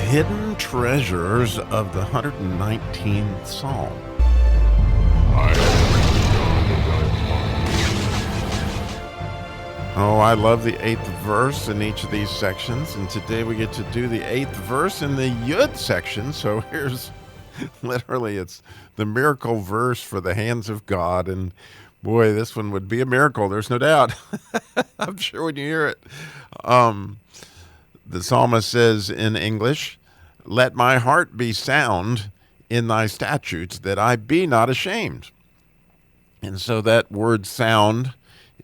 hidden treasures of the 119th Psalm. Oh, I love the 8th verse in each of these sections, and today we get to do the 8th verse in the Yud section. So here's literally, it's the miracle verse for the hands of God, and boy, this one would be a miracle, there's no doubt. I'm sure when you hear it. The psalmist says in English, "Let my heart be sound in thy statutes, that I be not ashamed." And so that word sound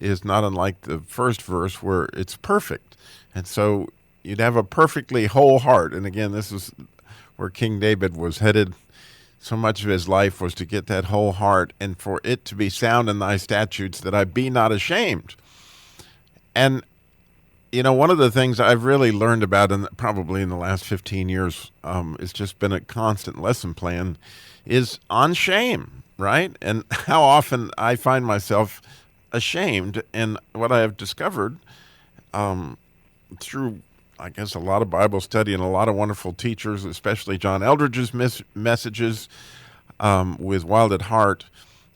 is not unlike the first verse where it's perfect. And so you'd have a perfectly whole heart. And again, this is where King David was headed. So much of his life was to get that whole heart and for it to be sound in thy statutes, that I be not ashamed. And, you know, one of the things I've really learned about probably in the last 15 years, it's just been a constant lesson plan, is on shame, right? And how often I find myself ashamed. And what I have discovered through, I guess, a lot of Bible study and a lot of wonderful teachers, especially John Eldridge's messages with Wild at Heart,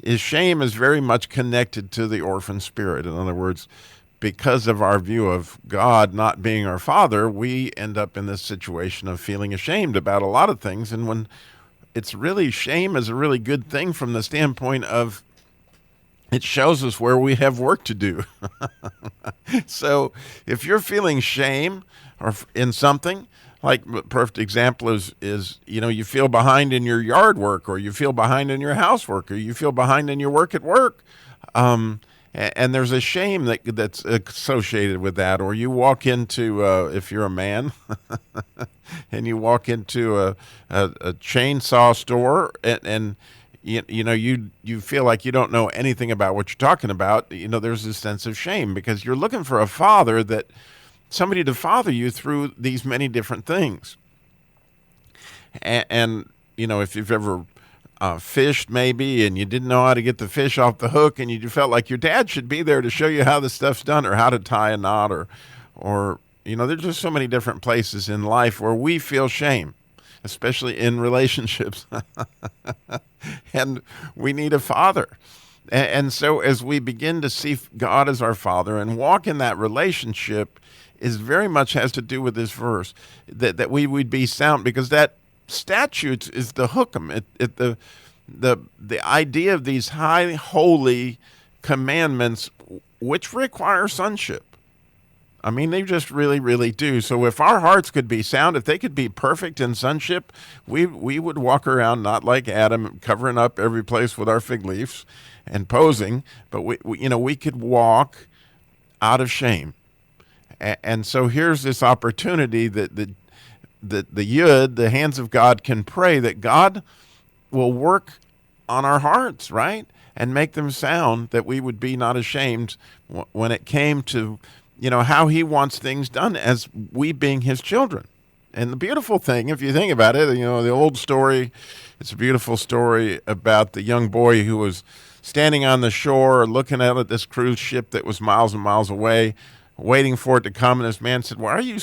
is shame is very much connected to the orphan spirit. In other words, because of our view of God not being our father, we end up in this situation of feeling ashamed about a lot of things. And when it's really, shame is a really good thing from the standpoint of it shows us where we have work to do. So if you're feeling shame or in something, like a perfect example is, you know, you feel behind in your yard work, or you feel behind in your housework, or you feel behind in your work at work. And there's a shame that's associated with that. Or you walk into, if you're a man, and you walk into a chainsaw store and you know, you feel like you don't know anything about what you're talking about. You know, there's this sense of shame because you're looking for a father, somebody to father you through these many different things. And you know, if you've ever fished maybe and you didn't know how to get the fish off the hook, and you felt like your dad should be there to show you how this stuff's done, or how to tie a knot, or you know, there's just so many different places in life where we feel shame, especially in relationships. And we need a father. And so as we begin to see God as our father and walk in that relationship, is very much has to do with this verse, that we would be sound, because that statutes is the hookum. The idea of these high holy commandments, which require sonship. I mean, they just really, really do. So if our hearts could be sound, if they could be perfect in sonship, we would walk around not like Adam, covering up every place with our fig leaves and posing, but we could walk out of shame. And so here's this opportunity that the Yud, the hands of God, can pray that God will work on our hearts, right? And make them sound, that we would be not ashamed when it came to, you know, how he wants things done as we being his children. And the beautiful thing, if you think about it, you know, the old story, it's a beautiful story about the young boy who was standing on the shore looking out at this cruise ship that was miles and miles away, waiting for it to come. And this man said, why are you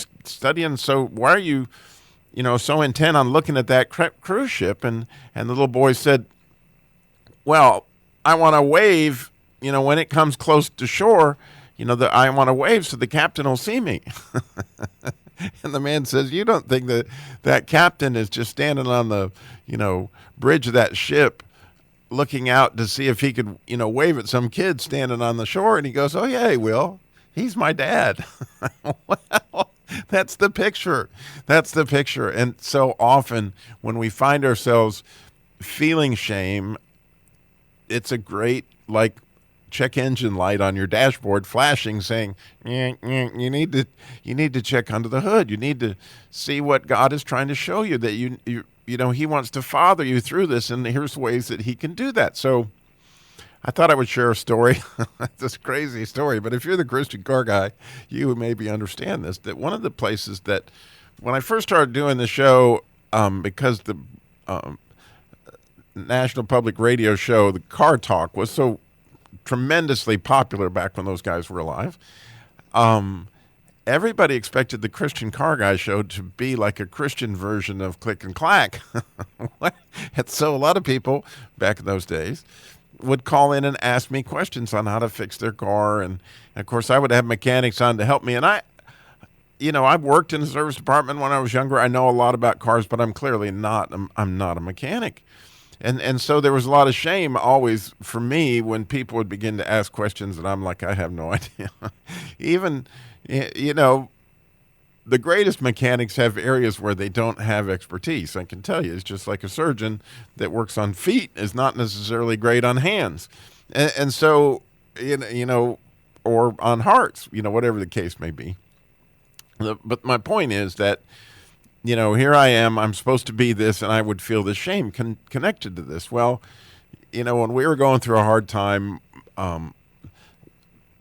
so intent on looking at that cruise ship? And the little boy said, well, I want to wave, you know, when it comes close to shore, you know, I want to wave so the captain will see me. And the man says, you don't think that captain is just standing on the, you know, bridge of that ship looking out to see if he could, you know, wave at some kid standing on the shore? And he goes, oh, yeah, he will. He's my dad. Well, that's the picture. That's the picture. And so often when we find ourselves feeling shame, it's a great, like, check engine light on your dashboard flashing, saying, you need to check under the hood. You need to see what God is trying to show you, that you know, he wants to father you through this, and here's ways that he can do that. So I thought I would share a story. It's this crazy story, but if you're the Christian car guy, you maybe understand this, that one of the places that when I first started doing the show, because the National Public Radio show, the Car Talk, was so tremendously popular back when those guys were alive. everybody expected the Christian car guy show to be like a Christian version of Click and Clack. And so a lot of people back in those days would call in and ask me questions on how to fix their car. And of course, I would have mechanics on to help me. And I've worked in the service department when I was younger. I know a lot about cars, but I'm clearly not. I'm not a mechanic. And so there was a lot of shame always for me when people would begin to ask questions and I'm like, I have no idea. Even, the greatest mechanics have areas where they don't have expertise. I can tell you, it's just like a surgeon that works on feet is not necessarily great on hands. And so, or on hearts, whatever the case may be. But my point is that, here I am, I'm supposed to be this, and I would feel the shame connected to this. Well, when we were going through a hard time,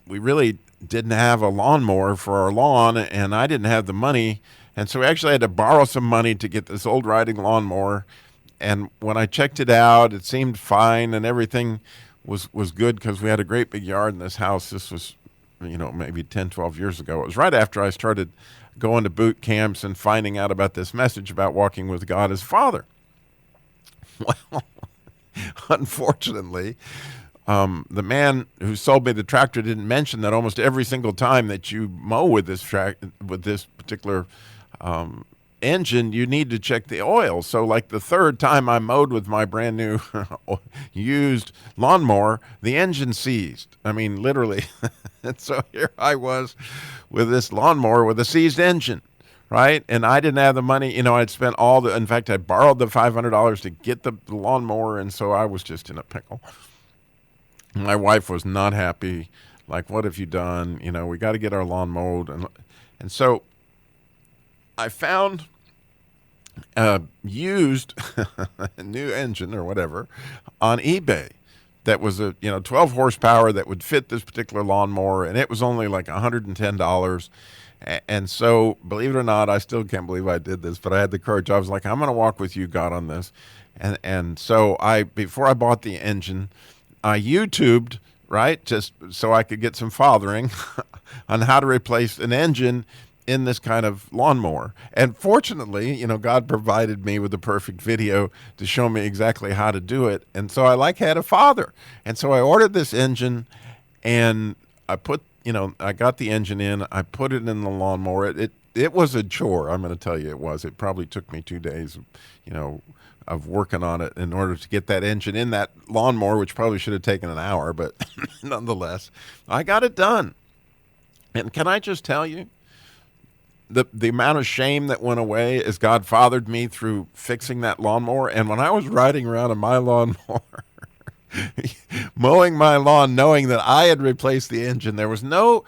we really didn't have a lawnmower for our lawn, and I didn't have the money. And so we actually had to borrow some money to get this old riding lawnmower. And when I checked it out, it seemed fine, and everything was good because we had a great big yard in this house. This was, maybe 10, 12 years ago. It was right after I started going to boot camps and finding out about this message about walking with God as Father. Well, unfortunately, the man who sold me the tractor didn't mention that almost every single time that you mow with this particular engine, you need to check the oil. So like the third time I mowed with my brand new used lawnmower, the engine seized. I mean, literally. And so here I was with this lawnmower with a seized engine, right? And I didn't have the money. I'd spent in fact, I borrowed the $500 to get the lawnmower. And so I was just in a pickle. My wife was not happy. Like, what have you done? We got to get our lawn mowed. And so I found a used new engine or whatever on eBay that was a 12 horsepower that would fit this particular lawnmower, and it was only like $110. And so, believe it or not, I still can't believe I did this, but I had the courage. I was like, I'm going to walk with you, God, on this. And so before I bought the engine, I YouTubed, right, just so I could get some fathering on how to replace an engine in this kind of lawnmower. And fortunately, God provided me with the perfect video to show me exactly how to do it. And so I had a father. And so I ordered this engine, and I I got the engine in, I put it in the lawnmower. It was a chore, I'm going to tell you it was. It probably took me 2 days, of working on it in order to get that engine in that lawnmower, which probably should have taken an hour, but nonetheless, I got it done. And can I just tell you, the amount of shame that went away as God fathered me through fixing that lawnmower. And when I was riding around in my lawnmower, mowing my lawn, knowing that I had replaced the engine, there's no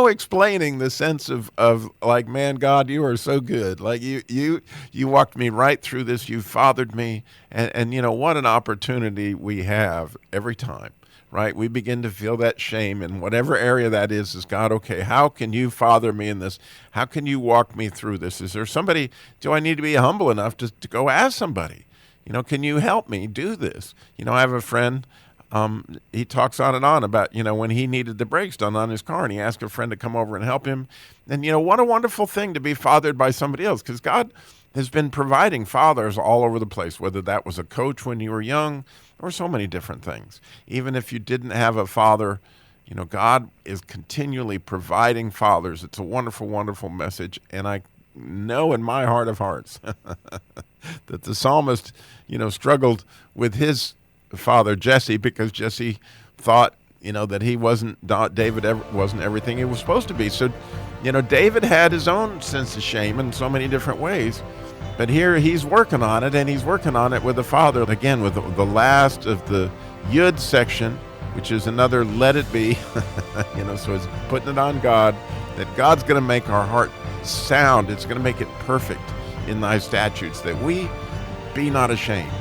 explaining the sense of like, man, God, you are so good. Like you walked me right through this. You fathered me. And what an opportunity we have every time. Right? We begin to feel that shame in whatever area that is God, okay, how can you father me in this? How can you walk me through this? Is there somebody, do I need to be humble enough to go ask somebody? Can you help me do this? I have a friend, he talks on and on about, when he needed the brakes done on his car, and he asked a friend to come over and help him. And, what a wonderful thing to be fathered by somebody else, because God has been providing fathers all over the place, whether that was a coach when you were young or so many different things. Even if you didn't have a father, God is continually providing fathers. It's a wonderful, wonderful message. And I know in my heart of hearts that the psalmist, struggled with his father, Jesse, because Jesse thought, that David wasn't everything he was supposed to be. So, David had his own sense of shame in so many different ways. But here he's working on it, and he's working on it with the Father. Again, with the last of the Yud section, which is another let it be. So it's putting it on God, that God's going to make our heart sound. It's going to make it perfect in thy statutes, that we be not ashamed.